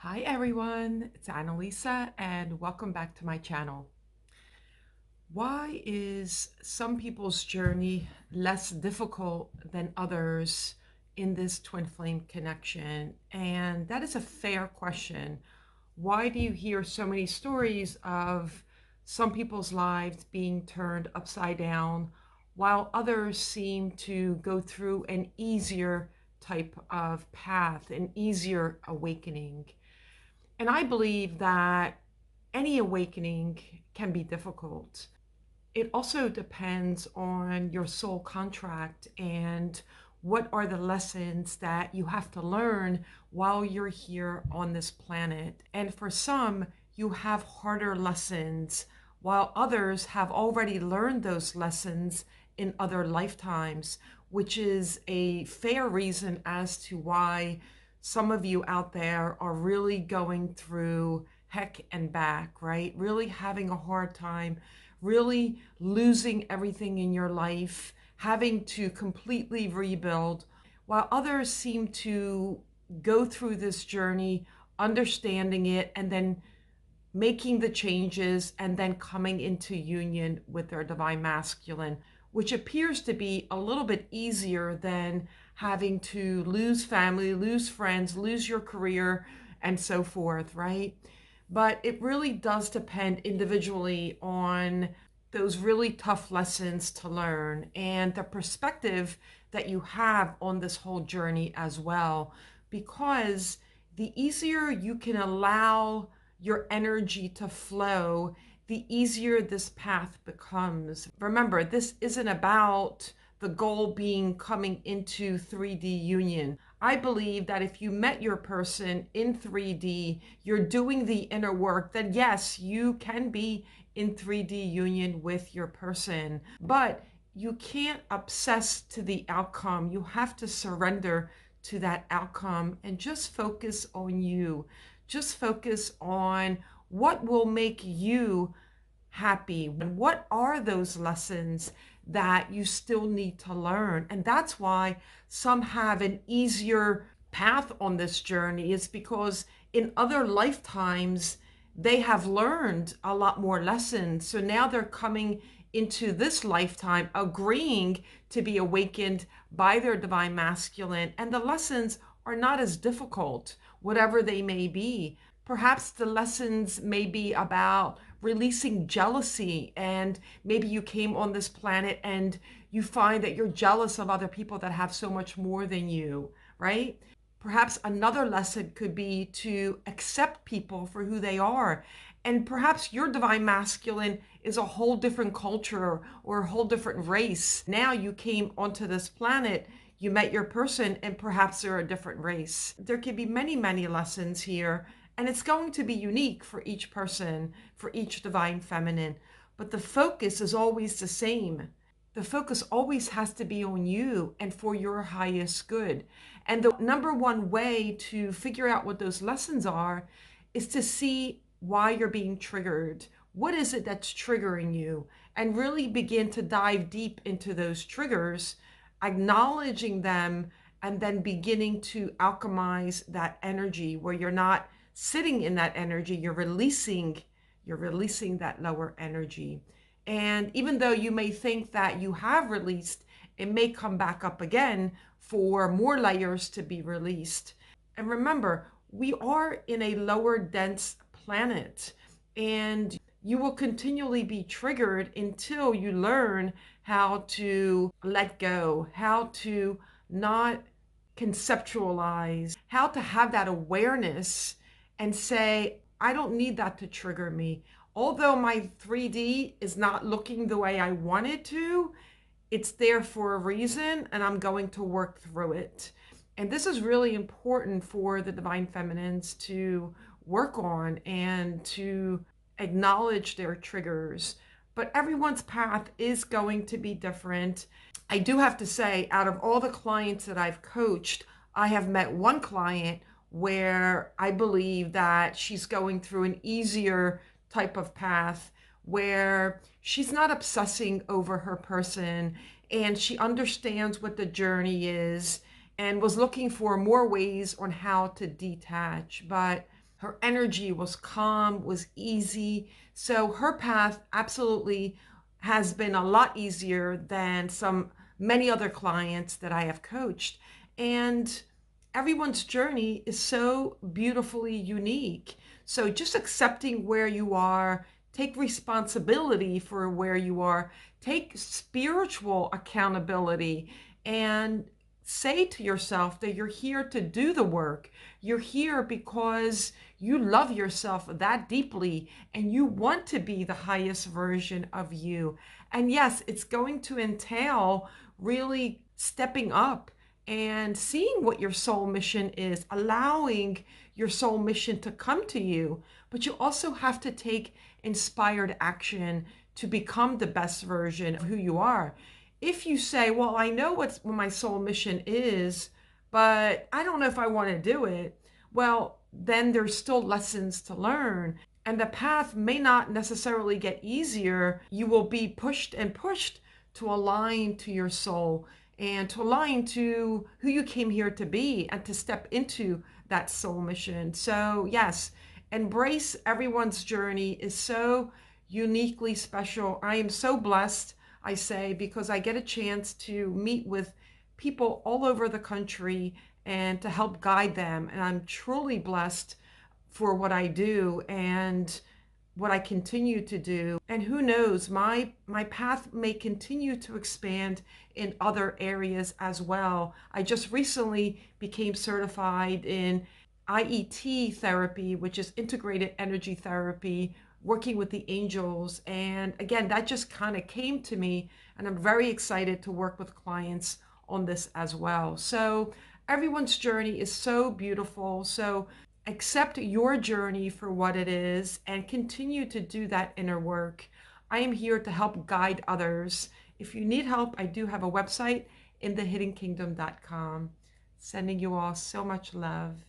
Hi everyone, it's Annalisa and welcome back to my channel. Why is some people's journey less difficult than others in this twin flame connection? And that is a fair question. Why do you hear so many stories of some people's lives being turned upside down while others seem to go through an easier type of path, an easier awakening? And I believe that any awakening can be difficult. It also depends on your soul contract and what are the lessons that you have to learn while you're here on this planet. And for some, you have harder lessons, while others have already learned those lessons in other lifetimes, which is a fair reason as to why some of you out there are really going through heck and back, right? Really having a hard time, really losing everything in your life, having to completely rebuild, while others seem to go through this journey, understanding it, and then making the changes and then coming into union with their divine masculine, which appears to be a little bit easier than having to lose family, lose friends, lose your career, and so forth, right? But it really does depend individually on those really tough lessons to learn and the perspective that you have on this whole journey as well. Because the easier you can allow your energy to flow, the easier this path becomes. Remember, this isn't about the goal being coming into 3D union. I believe that if you met your person in 3D, you're doing the inner work, then yes, you can be in 3D union with your person. But you can't obsess to the outcome. You have to surrender to that outcome and just focus on you. Just focus on what will make you happy. And what are those lessons that you still need to learn? And that's why some have an easier path on this journey, is because in other lifetimes they have learned a lot more lessons. So now they're coming into this lifetime agreeing to be awakened by their divine masculine, and the lessons are not as difficult, whatever they may be. Perhaps the lessons may be about releasing jealousy, and maybe you came on this planet and you find that you're jealous of other people that have so much more than you, right? Perhaps another lesson could be to accept people for who they are. And perhaps your divine masculine is a whole different culture or a whole different race. Now you came onto this planet, you met your person, and perhaps they're a different race. There could be many, many lessons here, and it's going to be unique for each person, for each divine feminine. But the focus is always the same. The focus always has to be on you and for your highest good. And the number one way to figure out what those lessons are is to see why you're being triggered. What is it that's triggering you? And really begin to dive deep into those triggers, acknowledging them, and then beginning to alchemize that energy where you're not sitting in that energy, you're releasing that lower energy. And even though you may think that you have released, it may come back up again for more layers to be released. And remember, we are in a lower dense planet, and you will continually be triggered until you learn how to let go, how to not conceptualize, how to have that awareness and say, I don't need that to trigger me. Although my 3D is not looking the way I want it to, it's there for a reason, and I'm going to work through it. And this is really important for the divine feminines to work on and to acknowledge their triggers. But everyone's path is going to be different. I do have to say, out of all the clients that I've coached, I have met one client where I believe that she's going through an easier type of path where she's not obsessing over her person, and she understands what the journey is and was looking for more ways on how to detach. But Her energy was calm, was easy. So her path absolutely has been a lot easier than many other clients that I have coached. And everyone's journey is so beautifully unique. So just accepting where you are, take responsibility for where you are, take spiritual accountability, and say to yourself that you're here to do the work. You're here because you love yourself that deeply and you want to be the highest version of you. And yes, it's going to entail really stepping up and seeing what your soul mission is, allowing your soul mission to come to you. But you also have to take inspired action to become the best version of who you are. If you say, well, I know what my soul mission is, but I don't know if I want to do it, well, then there's still lessons to learn. And the path may not necessarily get easier. You will be pushed and pushed to align to your soul and to align to who you came here to be and to step into that soul mission. So, yes, embrace everyone's journey is so uniquely special. I am so blessed, I say, because I get a chance to meet with people all over the country and to help guide them. And I'm truly blessed for what I do and what I continue to do. And who knows, my path may continue to expand in other areas as well. I just recently became certified in IET therapy, which is integrated energy therapy, working with the angels. And again, that just kind of came to me, and I'm very excited to work with clients on this as well. So everyone's journey is so beautiful. So accept your journey for what it is and continue to do that inner work. I am here to help guide others. If you need help, I do have a website, inthehiddenkingdom.com. Sending you all so much love.